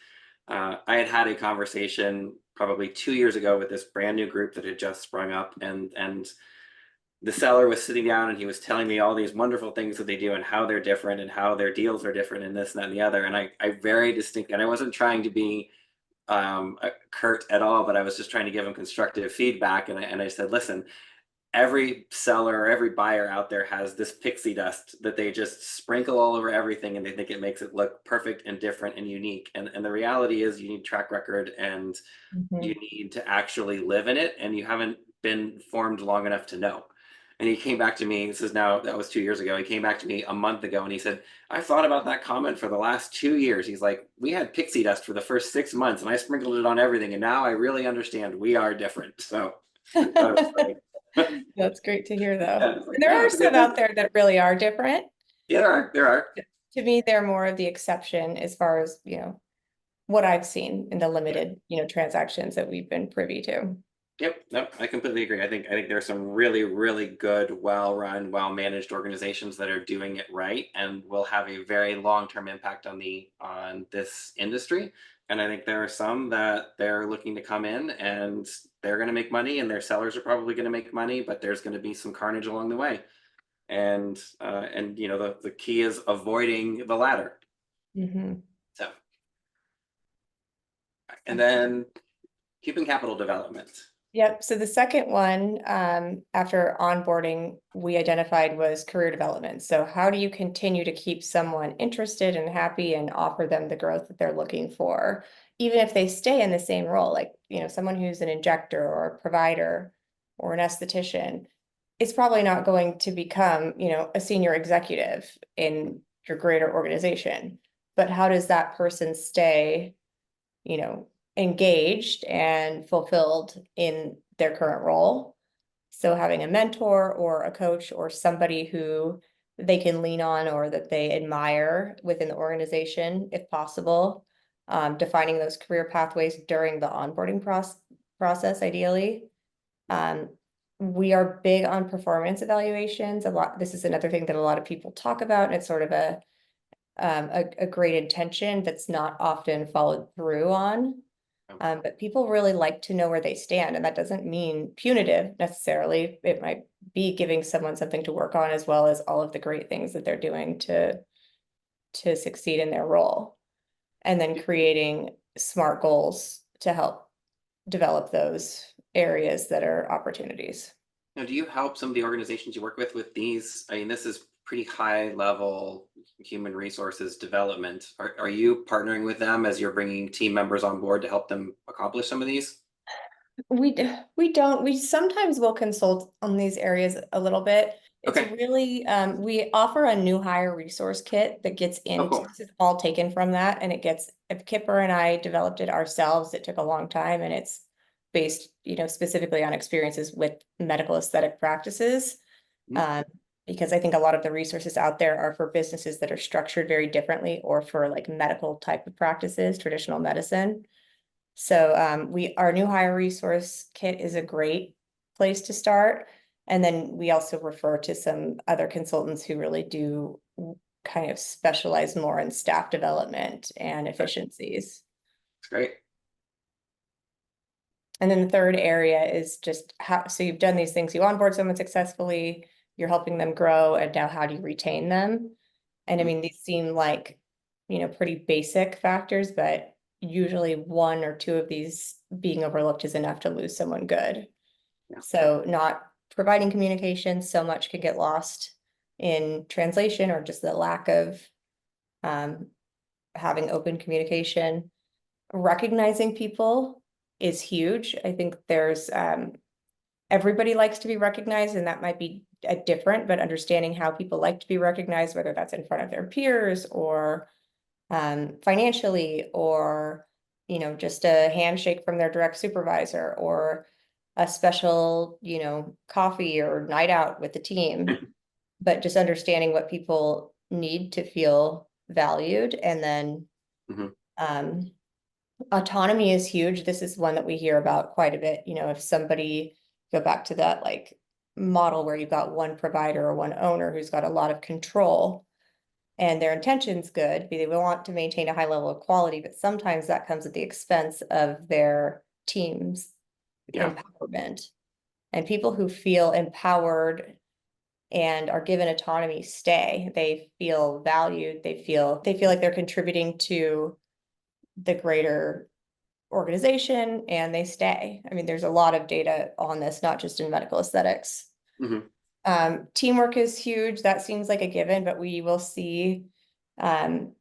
Speaker 1: I had a conversation probably 2 years ago with this brand new group that had just sprung up, and the seller was sitting down and he was telling me all these wonderful things that they do and how they're different and how their deals are different and this and that and the other. And I very distinct, and I wasn't trying to be curt at all, but I was just trying to give him constructive feedback. And I said, listen, every seller or every buyer out there has this pixie dust that they just sprinkle all over everything, and they think it makes it look perfect and different and unique. And the reality is you need track record, and you
Speaker 2: Mhm.
Speaker 1: need to actually live in it, and you haven't been formed long enough to know. And he came back to me, that was 2 years ago. He came back to me a month ago and he said, I've thought about that comment for the last 2 years. He's like, we had pixie dust for the first 6 months and I sprinkled it on everything. And now I really understand we are different. So I thought it was funny.
Speaker 2: That's great to hear, though.
Speaker 1: Yeah, it's like,
Speaker 2: And there
Speaker 1: yeah,
Speaker 2: are
Speaker 1: it's a good
Speaker 2: some
Speaker 1: thing.
Speaker 2: out there that really are different.
Speaker 1: Yeah, there are.
Speaker 2: To me, they're more of the exception as far as, what I've seen in the
Speaker 1: Yeah.
Speaker 2: limited, transactions that we've been privy to.
Speaker 1: Yep, no, I completely agree. I think there are some really, really good, well-run, well-managed organizations that are doing it right and will have a very long-term impact on this industry. And I think there are some that they're looking to come in and they're going to make money, and their sellers are probably going to make money, but there's going to be some carnage along the way. And the key is avoiding the latter.
Speaker 2: Mhm.
Speaker 1: So, and then human capital development.
Speaker 2: Yep. So the second one, after onboarding, we identified was career development. So how do you continue to keep someone interested and happy and offer them the growth that they're looking for, even if they stay in the same role, like, someone who's an injector or a provider or an esthetician, it's probably not going to become, a senior executive in your greater organization. But how does that person stay, you know, engaged and fulfilled in their current role? So having a mentor or a coach or somebody who they can lean on or that they admire within the organization, if possible, defining those career pathways during the onboarding process, ideally. Um, we are big on performance evaluations. This is another thing that a lot of people talk about, and it's sort of a great intention that's not often followed through on. But people really like to know where they stand, and that doesn't mean punitive necessarily. It might be giving someone something to work on as well as all of the great things that they're doing to succeed in their role. And then creating smart goals to help develop those areas that are opportunities.
Speaker 1: Now, do you help some of the organizations you work with these? I mean, this is pretty high level human resources development. Are you partnering with them as you're bringing team members on board to help them accomplish some of these?
Speaker 2: We don't, we sometimes will consult on these areas a little bit. It's
Speaker 1: Okay.
Speaker 2: really, we offer a new hire resource kit that gets
Speaker 1: Oh,
Speaker 2: into,
Speaker 1: cool.
Speaker 2: this is all taken from that, and it gets, if Kipper and I developed it ourselves, it took a long time, and it's based, specifically on experiences with medical aesthetic practices.
Speaker 1: Mhm.
Speaker 2: Um, because I think a lot of the resources out there are for businesses that are structured very differently or for like medical type of practices, traditional medicine. So our new hire resource kit is a great place to start. And then we also refer to some other consultants who really do kind of specialize more in staff development and
Speaker 1: That's
Speaker 2: efficiencies.
Speaker 1: great.
Speaker 2: And then the third area is just how, so you've done these things, you onboard someone successfully, you're helping them grow, and now how do you retain them? And I
Speaker 1: Mhm.
Speaker 2: mean, these seem like, pretty basic factors, but usually one or two of these being overlooked is enough to lose someone good.
Speaker 1: Yeah.
Speaker 2: So not providing communication, so much could get lost in translation or just the lack of um, having open communication. Recognizing people is huge. I think there's everybody likes to be recognized, and that might be a different, but understanding how people like to be recognized, whether that's in front of their peers or financially, or just a handshake from their direct supervisor, or a special coffee or night out with the team, but just understanding what people need to feel valued. And then
Speaker 1: Mhm.
Speaker 2: um, autonomy is huge. This is one that we hear about quite a bit. If somebody, go back to that like model where you've got one provider or one owner who's got a lot of control and their intention's good, they want to maintain a high level of quality, but sometimes that comes at the expense of their team's
Speaker 1: Yeah.
Speaker 2: empowerment. And people who feel empowered and are given autonomy stay. They feel valued. They feel like they're contributing to the greater organization, and they stay. I mean, there's a lot of data on this, not just in medical aesthetics.
Speaker 1: Mhm.
Speaker 2: Teamwork is huge. That seems like a given, but we will see um,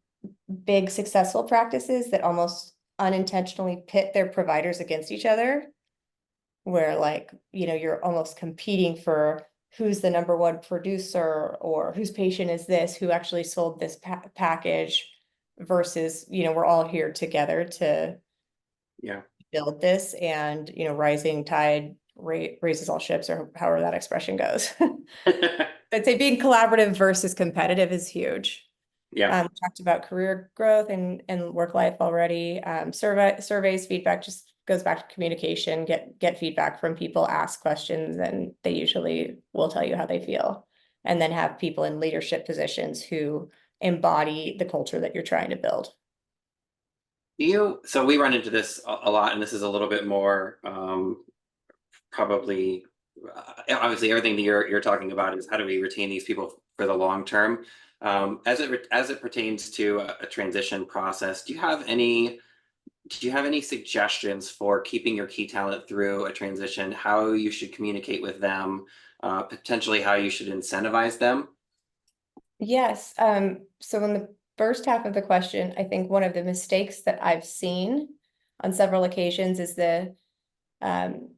Speaker 2: big successful practices that almost unintentionally pit their providers against each other, where like, you're almost competing for who's the number one producer or whose patient is this, who actually sold this package versus, we're all here together to
Speaker 1: Yeah.
Speaker 2: build this, and rising tide raises all ships, or however that expression goes. I'd say being collaborative versus competitive is huge.
Speaker 1: Yeah.
Speaker 2: We talked about career growth and work life already. Surveys, feedback just goes back to communication. Get feedback from people, ask questions, and they usually will tell you how they feel. And then have people in leadership positions who embody the culture that you're trying to build.
Speaker 1: So we run into this a lot, and this is a little bit more probably obviously everything that you're talking about is how do we retain these people for the long term. As it pertains to a transition process, do you have any do you have any suggestions for keeping your key talent through a transition, how you should communicate with them, potentially how you should incentivize them?
Speaker 2: Yes. So in the first half of the question, I think one of the mistakes that I've seen on several occasions is the um,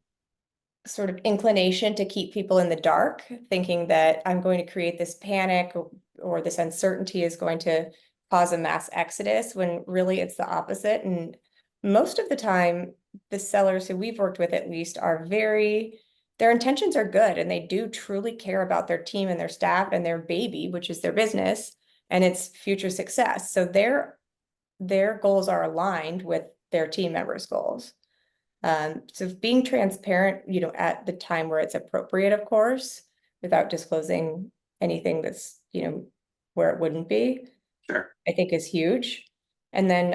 Speaker 2: sort of inclination to keep people in the dark, thinking that I'm going to create this panic or this uncertainty is going to cause a mass exodus, when really it's the opposite. And most of the time, the sellers who we've worked with at least are their intentions are good and they do truly care about their team and their staff and their baby, which is their business and its future success. So their goals are aligned with their team members' goals. So being transparent, at the time where it's appropriate, of course, without disclosing anything that's, where it wouldn't be,
Speaker 1: Sure.
Speaker 2: I think is huge. And then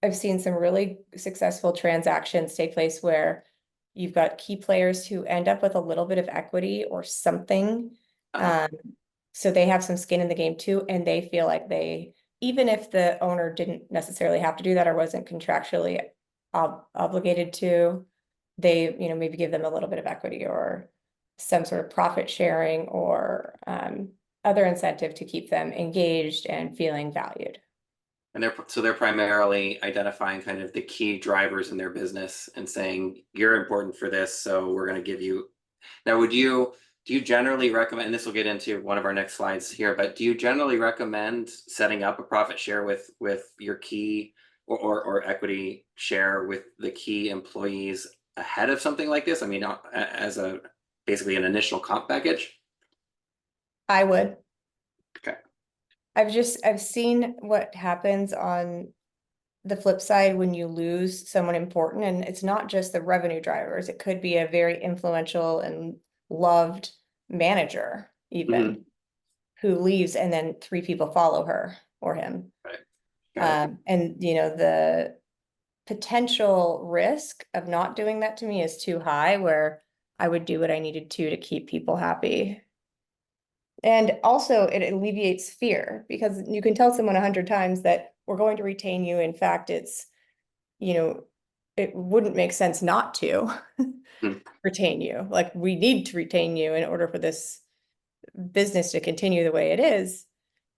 Speaker 2: I've seen some really successful transactions take place where you've got key players who end up with a little bit of equity or something.
Speaker 1: Uh-huh.
Speaker 2: Um, so they have some skin in the game too, and they feel like even if the owner didn't necessarily have to do that or wasn't contractually obligated to, they, maybe give them a little bit of equity or some sort of profit sharing or other incentive to keep them engaged and feeling valued.
Speaker 1: And they're primarily identifying kind of the key drivers in their business and saying, you're important for this, so we're going to give you. Now, do you generally recommend, and this will get into one of our next slides here, but do you generally recommend setting up a profit share with your key or equity share with the key employees ahead of something like this? I mean, as a basically an initial comp package?
Speaker 2: I would.
Speaker 1: Okay.
Speaker 2: I've seen what happens on the flip side when you lose someone important, and it's not just the revenue drivers. It could be a very influential and loved manager
Speaker 1: Hmm.
Speaker 2: even who leaves and then three people follow her or him.
Speaker 1: Right. Got it.
Speaker 2: And the potential risk of not doing that to me is too high, where I would do what I needed to keep people happy. And also it alleviates fear, because you can tell someone 100 times that we're going to retain you. In fact, you know, it wouldn't make sense not to
Speaker 1: Hmm.
Speaker 2: retain you. Like, we need to retain you in order for this business to continue the way it is.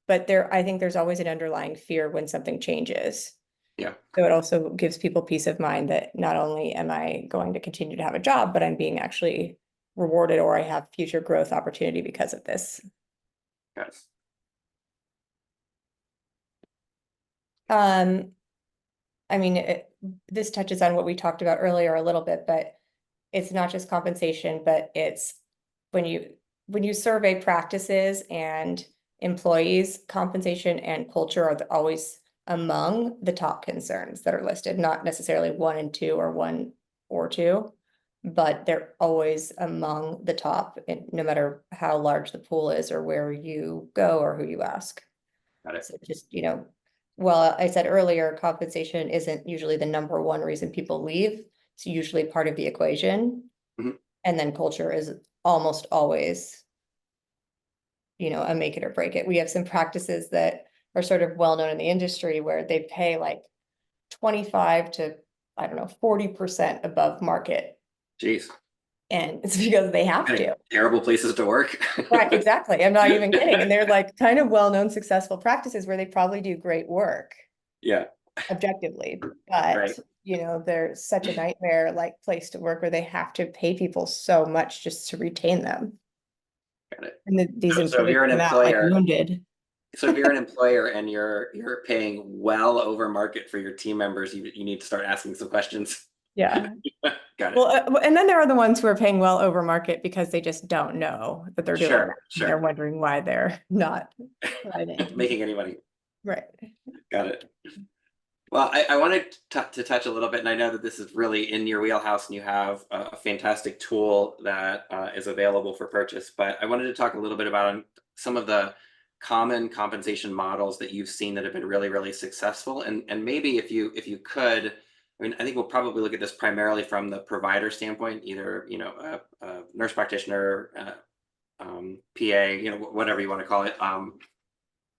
Speaker 2: But I think there's always an underlying fear when something changes.
Speaker 1: Yeah.
Speaker 2: So it also gives people peace of mind that not only am I going to continue to have a job, but I'm being actually rewarded, or I have future growth opportunity because of this.
Speaker 1: Got it.
Speaker 2: Um, I mean, this touches on what we talked about earlier a little bit, but it's not just compensation, but it's when you survey practices and employees, compensation and culture are always among the top concerns that are listed, not necessarily one and two or one or two, but they're always among the top, no matter how large the pool is or where you go or who you ask.
Speaker 1: Got it.
Speaker 2: So just, well, I said earlier, compensation isn't usually the number one reason people leave. It's usually part of the equation.
Speaker 1: Mhm.
Speaker 2: And then culture is almost always, a make it or break it. We have some practices that are sort of well known in the industry where they pay like 25 to, I don't know, 40% above market.
Speaker 1: Jeez.
Speaker 2: And it's because they have
Speaker 1: Kind of
Speaker 2: to.
Speaker 1: terrible places to work.
Speaker 2: Right, exactly. I'm not even kidding. And they're like kind of well-known successful practices where they probably do great work
Speaker 1: Yeah.
Speaker 2: objectively, but
Speaker 1: Right.
Speaker 2: they're such a nightmare like place to work where they have to pay people so much just to retain them.
Speaker 1: Got it.
Speaker 2: And these
Speaker 1: So if
Speaker 2: employees
Speaker 1: you're an
Speaker 2: come out like
Speaker 1: employer,
Speaker 2: wounded.
Speaker 1: so if you're an employer and you're paying well over market for your team members, you need to start asking some questions.
Speaker 2: Yeah.
Speaker 1: Got it.
Speaker 2: Well, and then there are the ones who are paying well over market because they just don't know that they're doing that.
Speaker 1: Sure,
Speaker 2: They're
Speaker 1: sure.
Speaker 2: wondering why they're not thriving.
Speaker 1: Making any money.
Speaker 2: Right.
Speaker 1: Got it. Well, I wanted to touch a little bit, and I know that this is really in your wheelhouse, and you have a fantastic tool that is available for purchase. But I wanted to talk a little bit about some of the common compensation models that you've seen that have been really, really successful, and maybe if you could, I mean, I think we'll probably look at this primarily from the provider standpoint, either a nurse practitioner, PA, whatever you want to call it,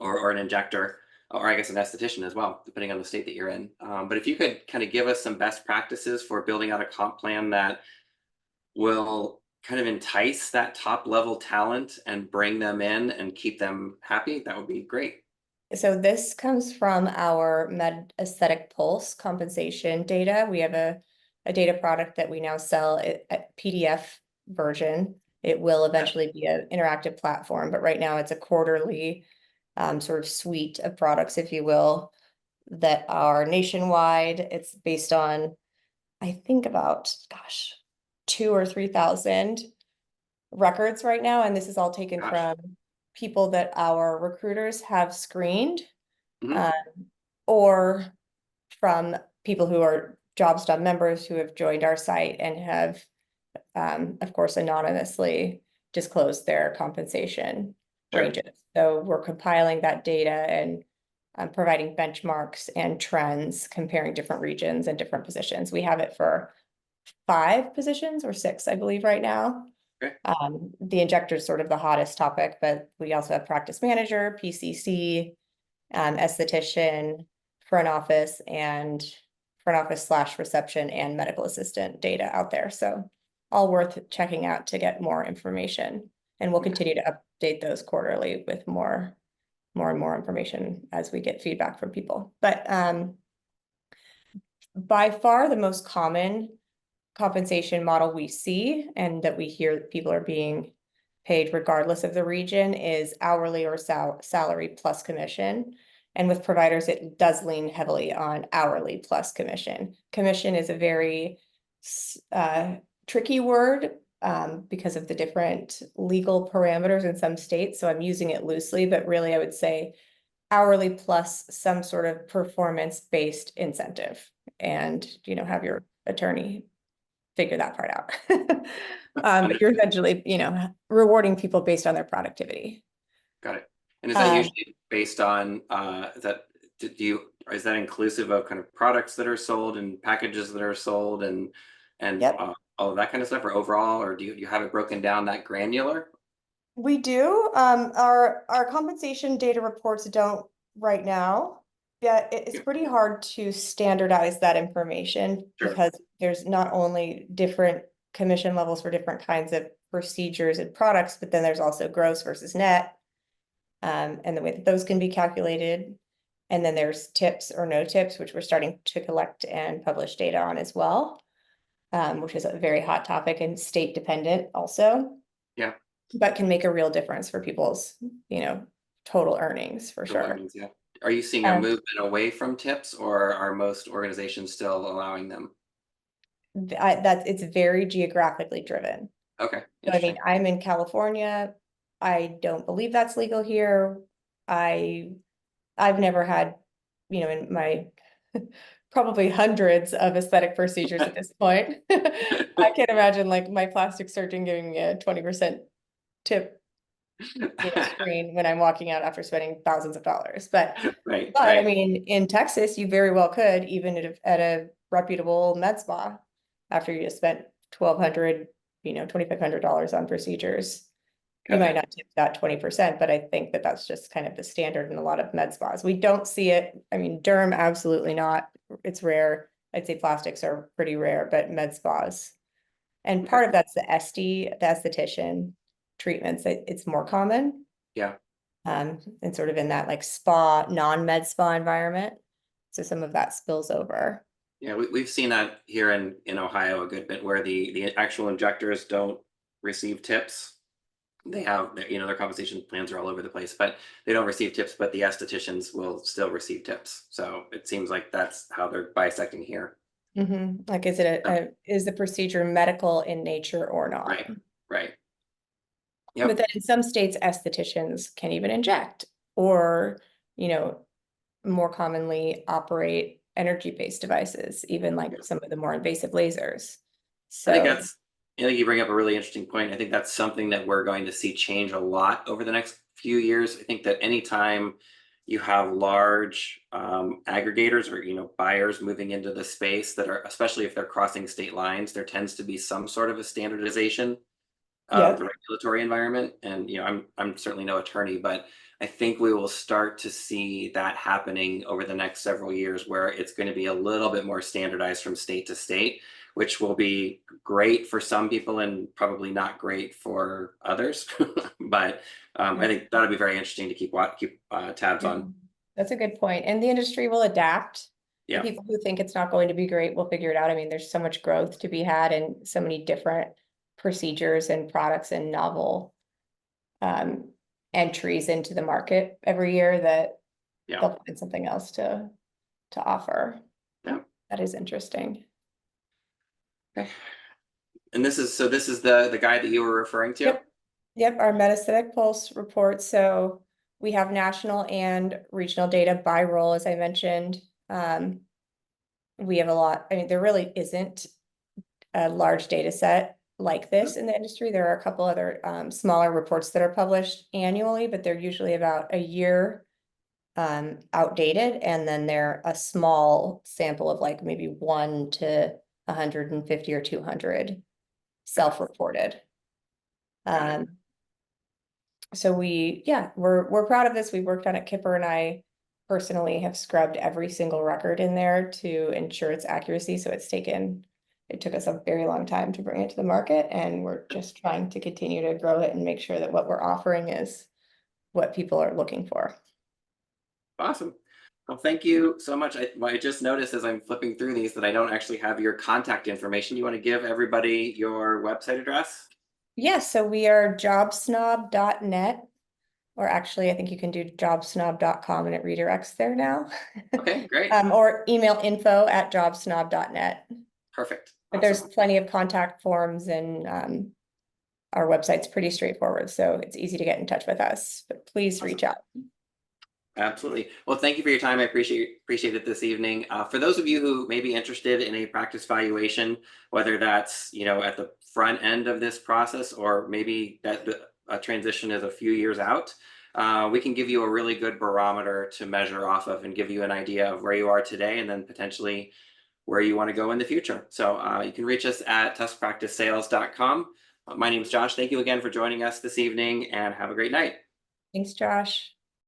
Speaker 1: or an injector. or I guess an esthetician as well, depending on the state that you're in. But if you could kind of give us some best practices for building out a comp plan that will kind of entice that top level talent and bring them in and keep them happy, that would be great.
Speaker 2: So this comes from our Med Aesthetic Pulse compensation data. We have a data product that we now sell at PDF version. It will eventually be an interactive platform, but right now it's a quarterly sort of suite of products, if you will, that are nationwide. It's based on, I think about, gosh, 2 or 3 thousand records right now, and this is all taken
Speaker 1: Gosh.
Speaker 2: from people that our recruiters have screened,
Speaker 1: Mhm.
Speaker 2: um, or from people who are JobStop members who have joined our site and have, of course, anonymously disclosed their compensation
Speaker 1: Sure.
Speaker 2: ranges. So we're compiling that data and providing benchmarks and trends, comparing different regions and different positions. We have it for 5 positions or 6, I believe, right now.
Speaker 1: Okay.
Speaker 2: The injector is sort of the hottest topic, but we also have practice manager, PCC, esthetician, front office, and front office slash reception and medical assistant data out there. So all worth checking out to get more information. And we'll
Speaker 1: Okay.
Speaker 2: continue to update those quarterly with more and more information as we get feedback from people. But by far the most common compensation model we see and that we hear that people are being paid regardless of the region is hourly or salary plus commission. And with providers, it does lean heavily on hourly plus commission. Commission is a very tricky word because of the different legal parameters in some states. So I'm using it loosely, but really I would say hourly plus some sort of performance-based incentive. And, have your attorney figure that part out. But you're
Speaker 1: Understood.
Speaker 2: essentially, rewarding people based on their productivity.
Speaker 1: Got it. And is that
Speaker 2: Um,
Speaker 1: usually based on is that inclusive of kind of products that are sold and packages that are sold and
Speaker 2: yep,
Speaker 1: all of that kind of stuff, or overall, or do you have it broken down that granular?
Speaker 2: we do. Our compensation data reports don't right now. Yeah, it's
Speaker 1: Yeah,
Speaker 2: pretty hard to standardize that information
Speaker 1: sure.
Speaker 2: because there's not only different commission levels for different kinds of procedures and products, but then there's also gross versus net. And the way that those can be calculated. And then there's tips or no tips, which we're starting to collect and publish data on as well, which is a very hot topic and state dependent also,
Speaker 1: Yeah,
Speaker 2: but can make a real difference for people's, you know, total earnings for
Speaker 1: total
Speaker 2: sure.
Speaker 1: earnings. Yeah. Are you seeing a
Speaker 2: Um,
Speaker 1: movement away from tips, or are most organizations still allowing them?
Speaker 2: that it's very geographically driven.
Speaker 1: Okay,
Speaker 2: So I mean,
Speaker 1: interesting.
Speaker 2: I'm in California. I don't believe that's legal here. I I've never had, in my probably hundreds of aesthetic procedures at this point. I can't imagine like my plastic surgeon giving me a 20% tip, screen when I'm walking out after spending thousands of dollars. But
Speaker 1: Right,
Speaker 2: but I
Speaker 1: right.
Speaker 2: mean, in Texas, you very well could, even at a reputable med spa, after you just spent 1,200, $2,500 on procedures. You might
Speaker 1: Gotcha.
Speaker 2: not tip that 20%, but I think that that's just kind of the standard in a lot of med spas. We don't see it. I mean, derm, absolutely not. It's rare. I'd say plastics are pretty rare, but med spas. And
Speaker 1: Okay.
Speaker 2: part of that's the SD, the esthetician treatments. It's more common.
Speaker 1: Yeah.
Speaker 2: And sort of in that like spa, non-med spa environment. So some of that spills over.
Speaker 1: Yeah, we've seen that here in Ohio a good bit, where the actual injectors don't receive tips. They have their compensation plans are all over the place, but they don't receive tips, but the estheticians will still receive tips. So it seems like that's how they're bisecting here.
Speaker 2: Like, is it
Speaker 1: So,
Speaker 2: is the procedure medical in nature or not?
Speaker 1: right, right.
Speaker 2: But
Speaker 1: Yep.
Speaker 2: then in some states, estheticians can even inject or, you know, more commonly operate energy-based devices, even like
Speaker 1: Yeah.
Speaker 2: some of the more invasive lasers.
Speaker 1: I think
Speaker 2: So,
Speaker 1: that's I think you bring up a really interesting point. I think that's something that we're going to see change a lot over the next few years. I think that anytime you have large aggregators or buyers moving into the space that are, especially if they're crossing state lines, there tends to be some sort of a standardization of the
Speaker 2: yep.
Speaker 1: regulatory environment. And I'm certainly no attorney, but I think we will start to see that happening over the next several years, where it's going to be a little bit more standardized from state to state, which will be great for some people and probably not great for others. But I think that'll be very interesting to keep tabs
Speaker 2: Yeah,
Speaker 1: on.
Speaker 2: that's a good point. And the industry will adapt. The
Speaker 1: Yeah,
Speaker 2: people who think it's not going to be great will figure it out. I mean, there's so much growth to be had and so many different procedures and products and novel um, entries into the market every year that
Speaker 1: yeah,
Speaker 2: they'll find something else to offer.
Speaker 1: yeah.
Speaker 2: That is interesting.
Speaker 1: Okay. And this is the guide that you were referring to.
Speaker 2: Yep. Yep, our Metastatic Pulse report. So we have national and regional data by role, as I mentioned. We have a lot, I mean, there really isn't a large data set like this in the industry. There are a couple other smaller reports that are published annually, but they're usually about a year outdated, and then they're a small sample of like maybe 1 to 150 or 200 self-reported.
Speaker 1: Got it.
Speaker 2: So we're proud of this. We worked on it. Kipper and I personally have scrubbed every single record in there to ensure its accuracy. So it took us a very long time to bring it to the market, and we're just trying to continue to grow it and make sure that what we're offering is what people are looking for.
Speaker 1: Awesome. Well, thank you so much. I just noticed as I'm flipping through these that I don't actually have your contact information. You want to give everybody your website address?
Speaker 2: Yes, so we are jobsnob.net, or actually I think you can do jobsnob.com and it redirects there now.
Speaker 1: Okay, great.
Speaker 2: Or email info@jobsnob.net.
Speaker 1: Perfect.
Speaker 2: But there's
Speaker 1: Awesome.
Speaker 2: plenty of contact forms, and our website's pretty straightforward, so it's easy to get in touch with us, but please
Speaker 1: Awesome.
Speaker 2: reach out.
Speaker 1: Absolutely. Well, thank you for your time. I appreciate it this evening. For those of you who may be interested in a practice valuation, whether that's at the front end of this process, or maybe that a transition is a few years out, we can give you a really good barometer to measure off of and give you an idea of where you are today and then potentially where you want to go in the future. So you can reach us at tuskpracticesales.com. My name is Josh. Thank you again for joining us this evening, and have a great night.
Speaker 2: Thanks, Josh.